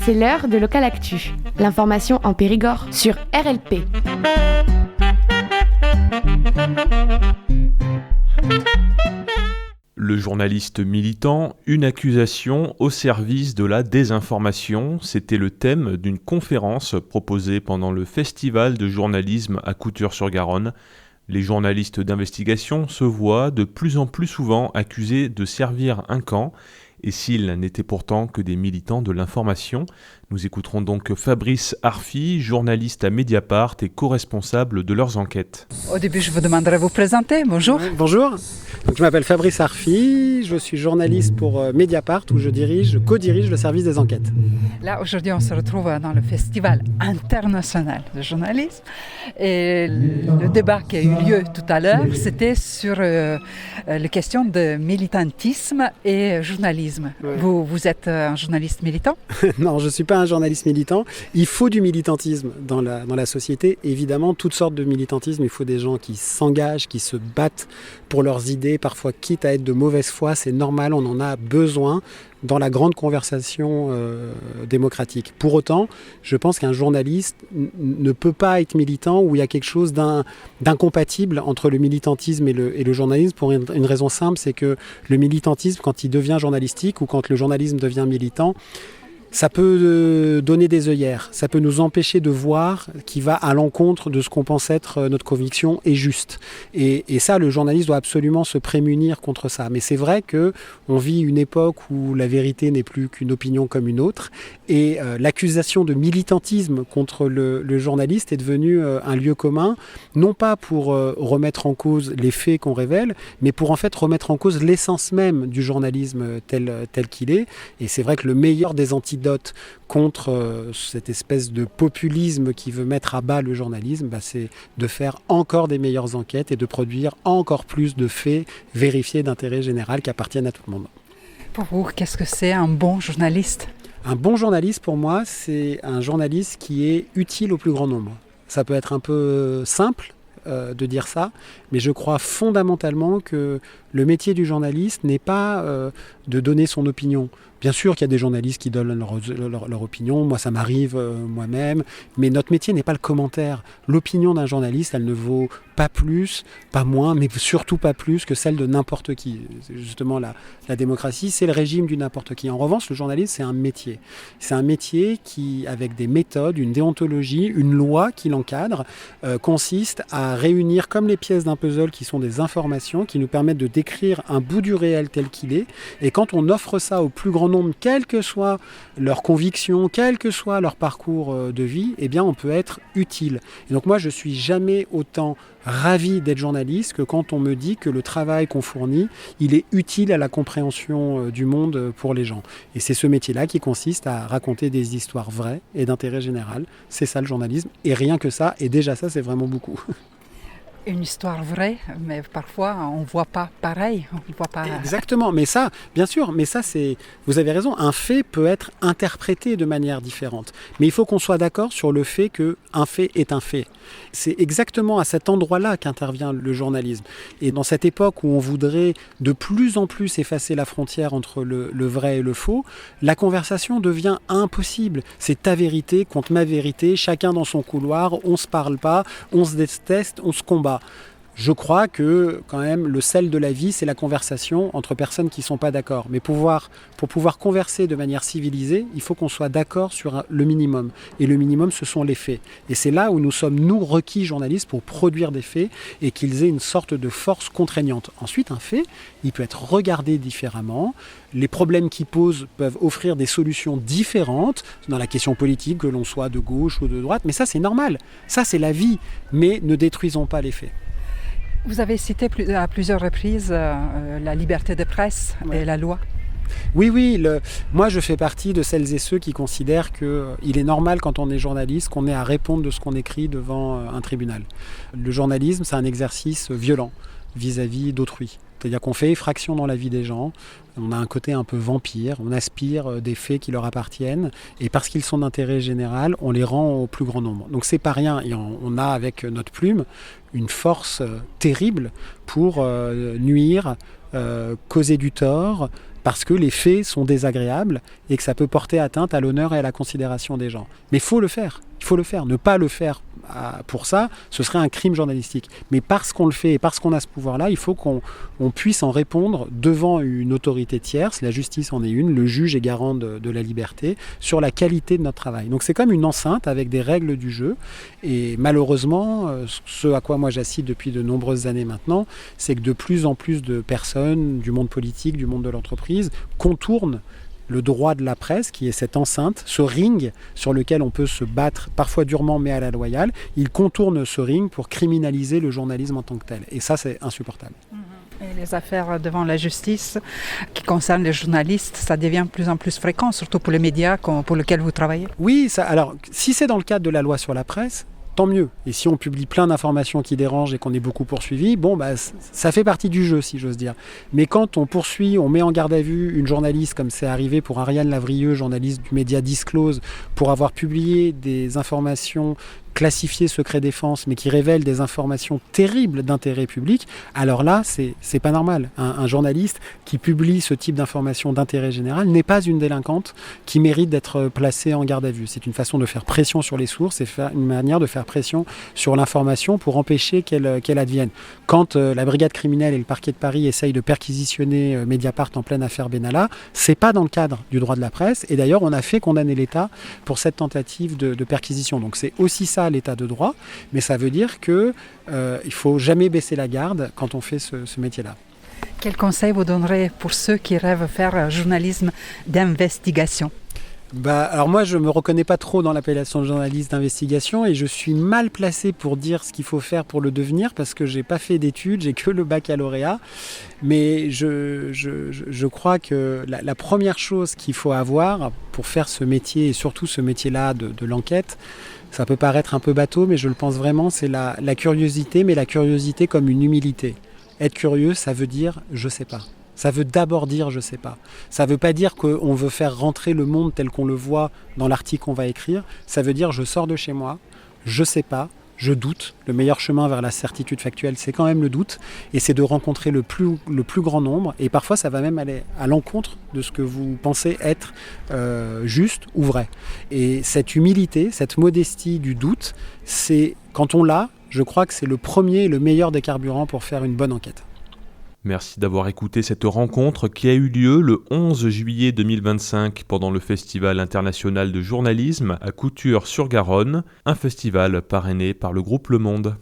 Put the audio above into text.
C'est l'heure de Local Actu, l'information en Périgord sur RLP. Le journaliste militant, une accusation au service de la désinformation, c'était le thème d'une conférence proposée pendant le festival de journalisme à Couture-sur-Garonne. Les journalistes d'investigation se voient de plus en plus souvent accusés de servir un camp, et s'ils n'étaient pourtant que des militants de l'information. Nous écouterons donc Fabrice Arfi, journaliste à Mediapart et co-responsable de leurs enquêtes. Au début, je vous demanderai de vous présenter. Bonjour. Bonjour, donc, je m'appelle Fabrice Arfi, je suis journaliste pour Mediapart où je co-dirige le service des enquêtes. Là, aujourd'hui, on se retrouve dans le Festival international de journalisme. Et le débat qui a eu lieu tout à l'heure, c'était sur les questions de militantisme et journalisme. Ouais. Vous êtes un journaliste militant ? Non, je ne suis pas un journaliste militant. Il faut du militantisme dans la société. Évidemment, toutes sortes de militantisme. Il faut des gens qui s'engagent, qui se battent pour leurs idées, parfois quitte à être de mauvaise foi. C'est normal, on en a besoin dans la grande conversation démocratique. Pour autant, je pense qu'un journaliste ne peut pas être militant où il y a quelque chose d'incompatible entre le militantisme et le journalisme pour une raison simple, c'est que le militantisme, quand il devient journalistique ou quand le journalisme devient militant, ça peut donner des œillères, ça peut nous empêcher de voir qui va à l'encontre de ce qu'on pense être notre conviction est juste. Et ça, le journaliste doit absolument se prémunir contre ça. Mais c'est vrai qu'on vit une époque où la vérité n'est plus qu'une opinion comme une autre. Et l'accusation de militantisme contre le journaliste est devenue un lieu commun, non pas pour remettre en cause les faits qu'on révèle, mais pour en fait remettre en cause l'essence même du journalisme tel qu'il est. Et c'est vrai que le meilleur des antidotes contre cette espèce de populisme qui veut mettre à bas le journalisme, c'est de faire encore des meilleures enquêtes et de produire encore plus de faits vérifiés d'intérêt général qui appartiennent à tout le monde. Pour vous, qu'est-ce que c'est un bon journaliste ? Un bon journaliste, pour moi, c'est un journaliste qui est utile au plus grand nombre. Ça peut être un peu simple de dire ça, mais je crois fondamentalement que le métier du journaliste n'est pas de donner son opinion. Bien sûr qu'il y a des journalistes qui donnent leur opinion, moi ça m'arrive moi-même, mais notre métier n'est pas le commentaire. L'opinion d'un journaliste, elle ne vaut pas plus, pas moins, mais surtout pas plus que celle de n'importe qui. C'est justement la démocratie, c'est le régime du n'importe qui. En revanche, le journaliste, c'est un métier. C'est un métier qui, avec des méthodes, une déontologie, une loi qui l'encadre, consiste à réunir comme les pièces d'un puzzle qui sont des informations qui nous permettent de décrire un bout du réel tel qu'il est. Et quand on offre ça au plus grand nombre, quelles que soient leurs convictions, quel que soit leur parcours de vie, eh bien on peut être utile. Et donc moi je suis jamais autant ravi d'être journaliste que quand on me dit que le travail qu'on fournit, il est utile à la compréhension du monde pour les gens. Et c'est ce métier-là qui consiste à raconter des histoires vraies et d'intérêt général. C'est ça le journalisme. Et rien que ça, et déjà ça c'est vraiment beaucoup. Une histoire vraie, mais parfois on ne voit pas pareil. On voit pas... Exactement, mais ça, bien sûr, mais ça c'est, vous avez raison, un fait peut être interprété de manière différente. Mais il faut qu'on soit d'accord sur le fait qu'un fait est un fait. C'est exactement à cet endroit-là qu'intervient le journalisme. Et dans cette époque où on voudrait de plus en plus effacer la frontière entre le vrai et le faux, la conversation devient impossible. C'est ta vérité contre ma vérité, chacun dans son couloir, on ne se parle pas, on se déteste, on se combat. Je crois que quand même le sel de la vie, c'est la conversation entre personnes qui ne sont pas d'accord. Mais pour pouvoir converser de manière civilisée, il faut qu'on soit d'accord sur le minimum. Et le minimum, ce sont les faits. Et c'est là où nous sommes, nous, requis journalistes pour produire des faits et qu'ils aient une sorte de force contraignante. Ensuite, un fait, il peut être regardé différemment. Les problèmes qu'il pose peuvent offrir des solutions différentes dans la question politique, que l'on soit de gauche ou de droite. Mais ça, c'est normal. Ça, c'est la vie. Mais ne détruisons pas les faits. Vous avez cité à plusieurs reprises la liberté de presse et la loi. Oui, moi je fais partie de celles et ceux qui considèrent qu'il est normal quand on est journaliste qu'on ait à répondre de ce qu'on écrit devant un tribunal. Le journalisme, c'est un exercice violent vis-à-vis d'autrui. C'est-à-dire qu'on fait effraction dans la vie des gens, on a un côté un peu vampire, on aspire des faits qui leur appartiennent, et parce qu'ils sont d'intérêt général, on les rend au plus grand nombre. Donc c'est pas rien, et on a avec notre plume une force terrible pour nuire, causer du tort, parce que les faits sont désagréables et que ça peut porter atteinte à l'honneur et à la considération des gens. Mais il faut le faire. Il faut le faire. Ne pas le faire pour ça, ce serait un crime journalistique. Mais parce qu'on le fait et parce qu'on a ce pouvoir-là, il faut qu'on puisse en répondre devant une autorité tierce, la justice en est une, le juge est garant de la liberté, sur la qualité de notre travail. Donc c'est comme une enceinte avec des règles du jeu. Et malheureusement, ce à quoi moi j'assiste depuis de nombreuses années maintenant, c'est que de plus en plus de personnes du monde politique, du monde de l'entreprise, contournent le droit de la presse, qui est cette enceinte, ce ring sur lequel on peut se battre, parfois durement mais à la loyale. Il contourne ce ring pour criminaliser le journalisme en tant que tel. Et ça, c'est insupportable. Et les affaires devant la justice qui concernent les journalistes, ça devient de plus en plus fréquent, surtout pour les médias pour lesquels vous travaillez. Oui, alors si c'est dans le cadre de la loi sur la presse, tant mieux. Et si on publie plein d'informations qui dérangent et qu'on est beaucoup poursuivi, ça fait partie du jeu, si j'ose dire. Mais quand on poursuit, on met en garde à vue une journaliste, comme c'est arrivé pour Ariane Lavrieux, journaliste du média Disclose, pour avoir publié des informations classifiées secret défense, mais qui révèlent des informations terribles d'intérêt public, alors là, c'est pas normal. Un journaliste qui publie ce type d'informations d'intérêt général n'est pas une délinquante qui mérite d'être placée en garde à vue. C'est une façon de faire pression sur les sources et une manière de faire pression sur l'information pour empêcher qu'elle advienne. Quand la brigade criminelle et le parquet de Paris essayent de perquisitionner Mediapart en pleine affaire Benalla, c'est pas dans le cadre du droit de la presse. Et d'ailleurs, on a fait condamner l'État pour cette tentative de perquisition. Donc c'est aussi ça l'état de droit, mais ça veut dire qu'il ne faut jamais baisser la garde quand on fait ce métier-là. Quel conseil vous donnerez pour ceux qui rêvent faire un journalisme d'investigation ? Alors moi, je ne me reconnais pas trop dans l'appellation de journaliste d'investigation et je suis mal placé pour dire ce qu'il faut faire pour le devenir parce que je n'ai pas fait d'études, j'ai que le baccalauréat. Mais je crois que la première chose qu'il faut avoir pour faire ce métier et surtout ce métier-là de l'enquête, ça peut paraître un peu bateau, mais je le pense vraiment, c'est la curiosité, mais la curiosité comme une humilité. Être curieux, ça veut dire « je sais pas ». Ça veut d'abord dire « je sais pas ». Ça veut pas dire qu'on veut faire rentrer le monde tel qu'on le voit dans l'article qu'on va écrire. Ça veut dire « je sors de chez moi, je sais pas ». Je doute. Le meilleur chemin vers la certitude factuelle, c'est quand même le doute. Et c'est de rencontrer le plus grand nombre. Et parfois, ça va même aller à l'encontre de ce que vous pensez être juste ou vrai. Et cette humilité, cette modestie du doute, quand on l'a, je crois que c'est le premier et le meilleur des carburants pour faire une bonne enquête. Merci d'avoir écouté cette rencontre qui a eu lieu le 11 juillet 2025 pendant le Festival international de journalisme à Couture-sur-Garonne, un festival parrainé par le groupe Le Monde.